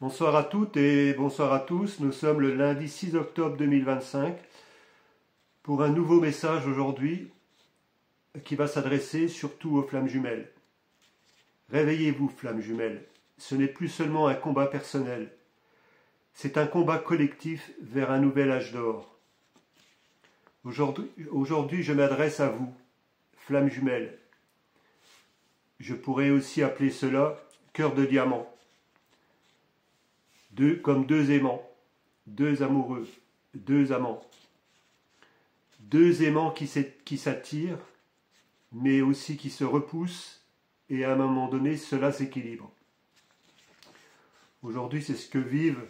Bonsoir à toutes et bonsoir à tous. Nous sommes le lundi 6 octobre 2025 pour un nouveau message aujourd'hui qui va s'adresser surtout aux flammes jumelles. Réveillez-vous, flammes jumelles. Ce n'est plus seulement un combat personnel. C'est un combat collectif vers un nouvel âge d'or. Aujourd'hui, je m'adresse à vous, flammes jumelles. Je pourrais aussi appeler cela cœur de diamant. Comme deux aimants, deux amoureux, deux amants. Deux aimants qui s'attirent, mais aussi qui se repoussent, et à un moment donné, cela s'équilibre. Aujourd'hui, c'est ce que vivent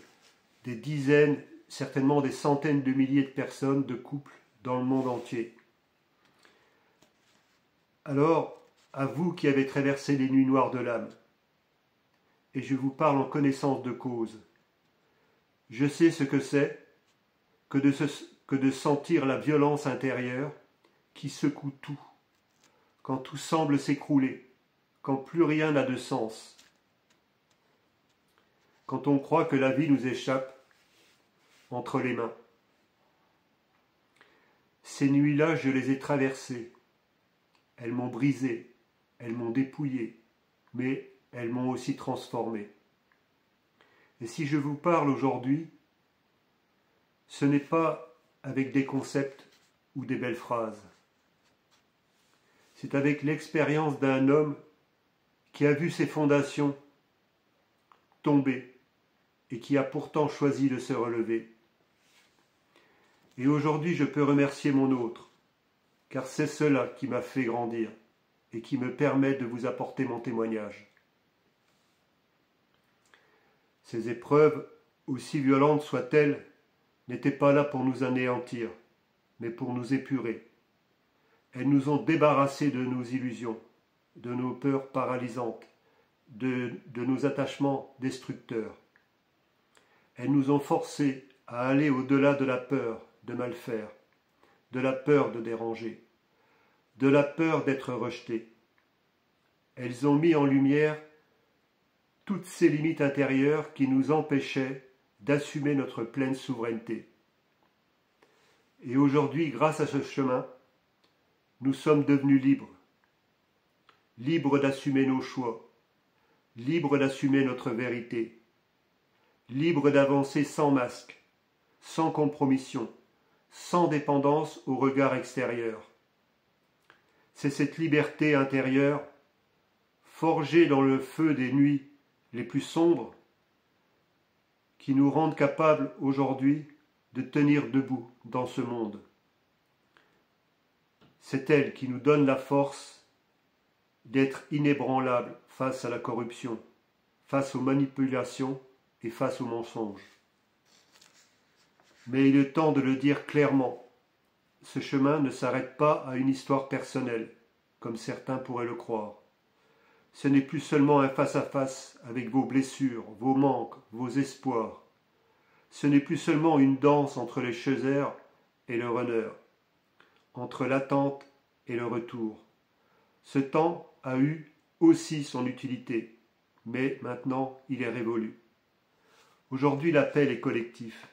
des dizaines, certainement des centaines de milliers de personnes, de couples dans le monde entier. Alors, à vous qui avez traversé les nuits noires de l'âme, et je vous parle en connaissance de cause, je sais ce que c'est que de sentir la violence intérieure qui secoue tout, quand tout semble s'écrouler, quand plus rien n'a de sens, quand on croit que la vie nous échappe entre les mains. Ces nuits-là, je les ai traversées. Elles m'ont brisé, elles m'ont dépouillé, mais elles m'ont aussi transformé. Et si je vous parle aujourd'hui, ce n'est pas avec des concepts ou des belles phrases. C'est avec l'expérience d'un homme qui a vu ses fondations tomber et qui a pourtant choisi de se relever. Et aujourd'hui, je peux remercier mon autre, car c'est cela qui m'a fait grandir et qui me permet de vous apporter mon témoignage. Ces épreuves, aussi violentes soient-elles, n'étaient pas là pour nous anéantir, mais pour nous épurer. Elles nous ont débarrassés de nos illusions, de nos peurs paralysantes, de nos attachements destructeurs. Elles nous ont forcés à aller au-delà de la peur de mal faire, de la peur de déranger, de la peur d'être rejetés. Elles ont mis en lumière toutes ces limites intérieures qui nous empêchaient d'assumer notre pleine souveraineté. Et aujourd'hui, grâce à ce chemin, nous sommes devenus libres. Libres d'assumer nos choix, libres d'assumer notre vérité, libres d'avancer sans masque, sans compromission, sans dépendance au regard extérieur. C'est cette liberté intérieure, forgée dans le feu des nuits les plus sombres, qui nous rendent capables aujourd'hui de tenir debout dans ce monde. C'est elle qui nous donne la force d'être inébranlables face à la corruption, face aux manipulations et face aux mensonges. Mais il est temps de le dire clairement, ce chemin ne s'arrête pas à une histoire personnelle, comme certains pourraient le croire. Ce n'est plus seulement un face-à-face avec vos blessures, vos manques, vos espoirs. Ce n'est plus seulement une danse entre les chasseurs et le runner, entre l'attente et le retour. Ce temps a eu aussi son utilité, mais maintenant il est révolu. Aujourd'hui l'appel est collectif,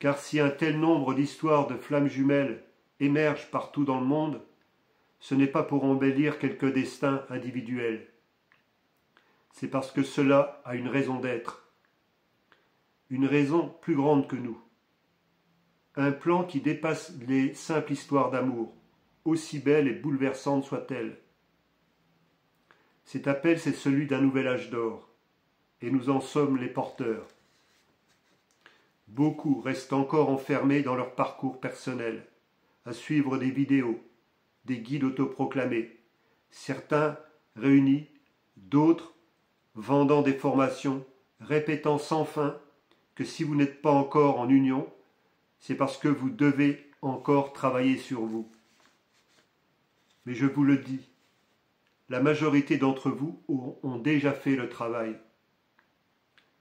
car si un tel nombre d'histoires de flammes jumelles émergent partout dans le monde, ce n'est pas pour embellir quelques destins individuels. C'est parce que cela a une raison d'être. Une raison plus grande que nous. Un plan qui dépasse les simples histoires d'amour, aussi belles et bouleversantes soient-elles. Cet appel, c'est celui d'un nouvel âge d'or, et nous en sommes les porteurs. Beaucoup restent encore enfermés dans leur parcours personnel, à suivre des vidéos, des guides autoproclamés, certains réunis, d'autres vendant des formations, répétant sans fin que si vous n'êtes pas encore en union, c'est parce que vous devez encore travailler sur vous. Mais je vous le dis, la majorité d'entre vous ont déjà fait le travail.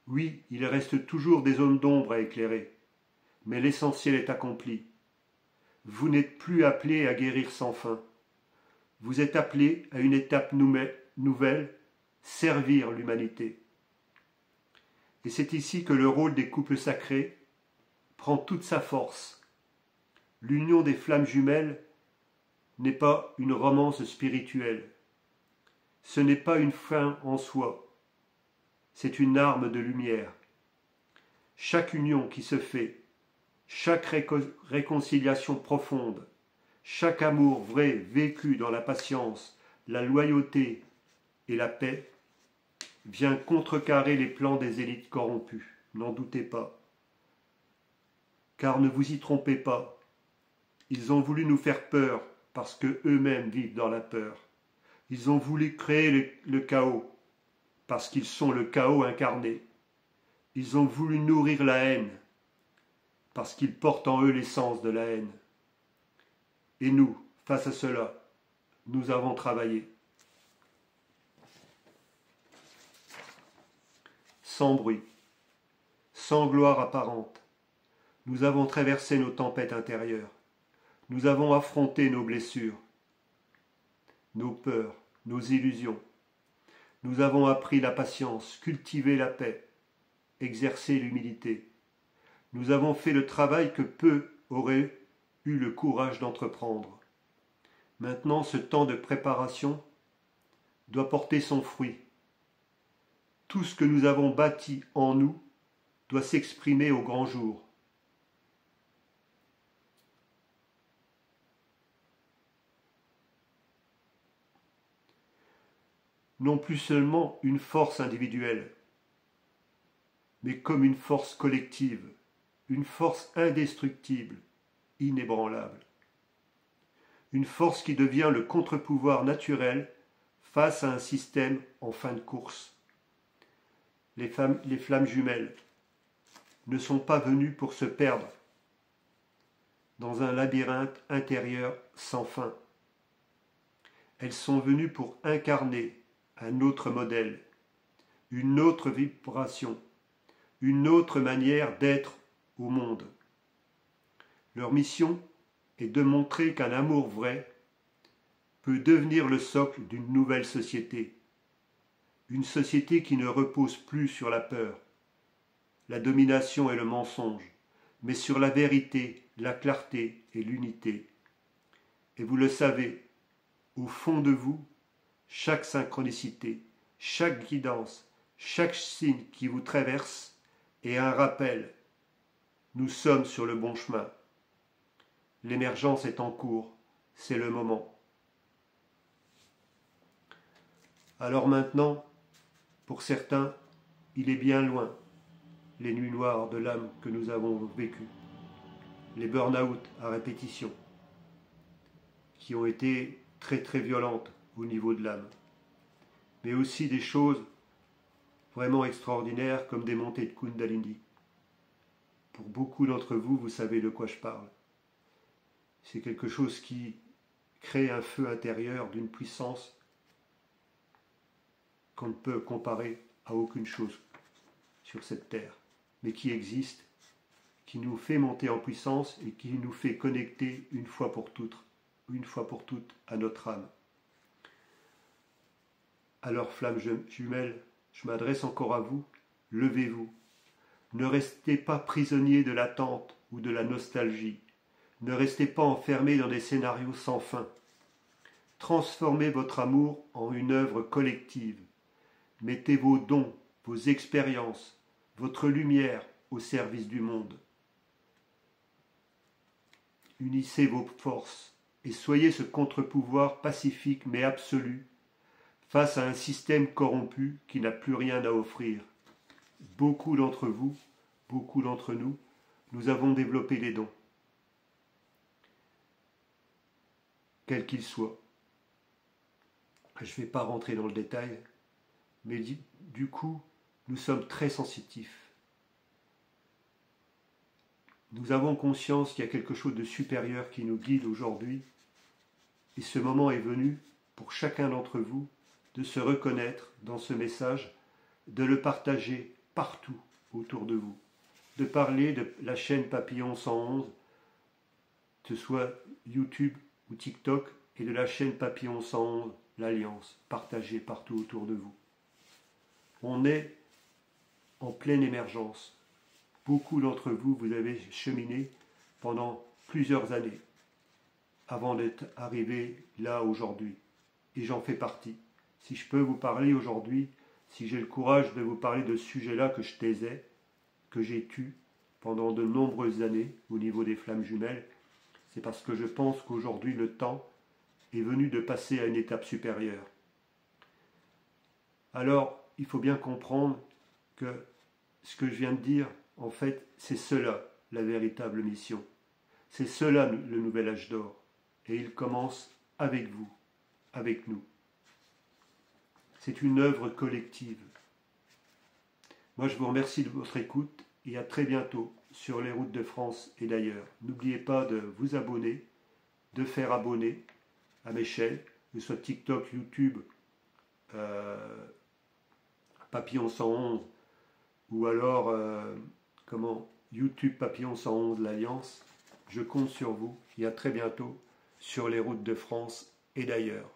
Oui, il reste toujours des zones d'ombre à éclairer, mais l'essentiel est accompli. Vous n'êtes plus appelé à guérir sans fin. Vous êtes appelé à une étape nouvelle, servir l'humanité. Et c'est ici que le rôle des couples sacrés prend toute sa force. L'union des flammes jumelles n'est pas une romance spirituelle. Ce n'est pas une fin en soi. C'est une arme de lumière. Chaque union qui se fait, chaque réconciliation profonde, chaque amour vrai vécu dans la patience, la loyauté et la paix vient contrecarrer les plans des élites corrompues. N'en doutez pas. Car ne vous y trompez pas, ils ont voulu nous faire peur parce qu'eux-mêmes vivent dans la peur. Ils ont voulu créer le chaos parce qu'ils sont le chaos incarné. Ils ont voulu nourrir la haine parce qu'ils portent en eux l'essence de la haine. Et nous, face à cela, nous avons travaillé. Sans bruit, sans gloire apparente, nous avons traversé nos tempêtes intérieures. Nous avons affronté nos blessures, nos peurs, nos illusions. Nous avons appris la patience, cultivé la paix, exercé l'humilité. Nous avons fait le travail que peu auraient eu le courage d'entreprendre. Maintenant, ce temps de préparation doit porter son fruit. Tout ce que nous avons bâti en nous doit s'exprimer au grand jour. Non plus seulement une force individuelle, mais comme une force collective, une force indestructible, inébranlable. Une force qui devient le contre-pouvoir naturel face à un système en fin de course. Les flammes jumelles ne sont pas venues pour se perdre dans un labyrinthe intérieur sans fin. Elles sont venues pour incarner un autre modèle, une autre vibration, une autre manière d'être au monde. Leur mission est de montrer qu'un amour vrai peut devenir le socle d'une nouvelle société. Une société qui ne repose plus sur la peur, la domination et le mensonge, mais sur la vérité, la clarté et l'unité. Et vous le savez, au fond de vous, chaque synchronicité, chaque guidance, chaque signe qui vous traverse est un rappel. Nous sommes sur le bon chemin. L'émergence est en cours, c'est le moment. Alors maintenant, pour certains, il est bien loin, les nuits noires de l'âme que nous avons vécues, les burn-out à répétition, qui ont été très très violentes au niveau de l'âme, mais aussi des choses vraiment extraordinaires comme des montées de Kundalini. Pour beaucoup d'entre vous, vous savez de quoi je parle. C'est quelque chose qui crée un feu intérieur d'une puissance qu'on ne peut comparer à aucune chose sur cette terre, mais qui existe, qui nous fait monter en puissance et qui nous fait connecter une fois pour toutes à notre âme. Alors, flammes jumelles, je m'adresse encore à vous, levez-vous. Ne restez pas prisonniers de l'attente ou de la nostalgie. Ne restez pas enfermés dans des scénarios sans fin. Transformez votre amour en une œuvre collective. Mettez vos dons, vos expériences, votre lumière au service du monde. Unissez vos forces et soyez ce contre-pouvoir pacifique mais absolu face à un système corrompu qui n'a plus rien à offrir. Beaucoup d'entre vous, beaucoup d'entre nous, nous avons développé des dons, quels qu'ils soient. Je ne vais pas rentrer dans le détail, mais du coup, nous sommes très sensitifs. Nous avons conscience qu'il y a quelque chose de supérieur qui nous guide aujourd'hui, et ce moment est venu pour chacun d'entre vous de se reconnaître dans ce message, de le partager partout autour de vous, de parler de la chaîne Papillon 111, que ce soit YouTube ou TikTok, et de la chaîne Papillon 111, l'Alliance, partagée partout autour de vous. On est en pleine émergence. Beaucoup d'entre vous, vous avez cheminé pendant plusieurs années avant d'être arrivé là aujourd'hui. Et j'en fais partie. Si je peux vous parler aujourd'hui, si j'ai le courage de vous parler de ce sujet-là que je taisais, que j'ai tu pendant de nombreuses années au niveau des flammes jumelles, c'est parce que je pense qu'aujourd'hui le temps est venu de passer à une étape supérieure. Alors, il faut bien comprendre que ce que je viens de dire, en fait, c'est cela la véritable mission. C'est cela le nouvel âge d'or. Et il commence avec vous, avec nous. C'est une œuvre collective. Moi, je vous remercie de votre écoute et à très bientôt sur les routes de France et d'ailleurs. N'oubliez pas de vous abonner, de faire abonner à mes chaînes, que ce soit TikTok, YouTube, Papillon 111 ou alors YouTube Papillon 111 l'Alliance. Je compte sur vous et à très bientôt sur les routes de France et d'ailleurs.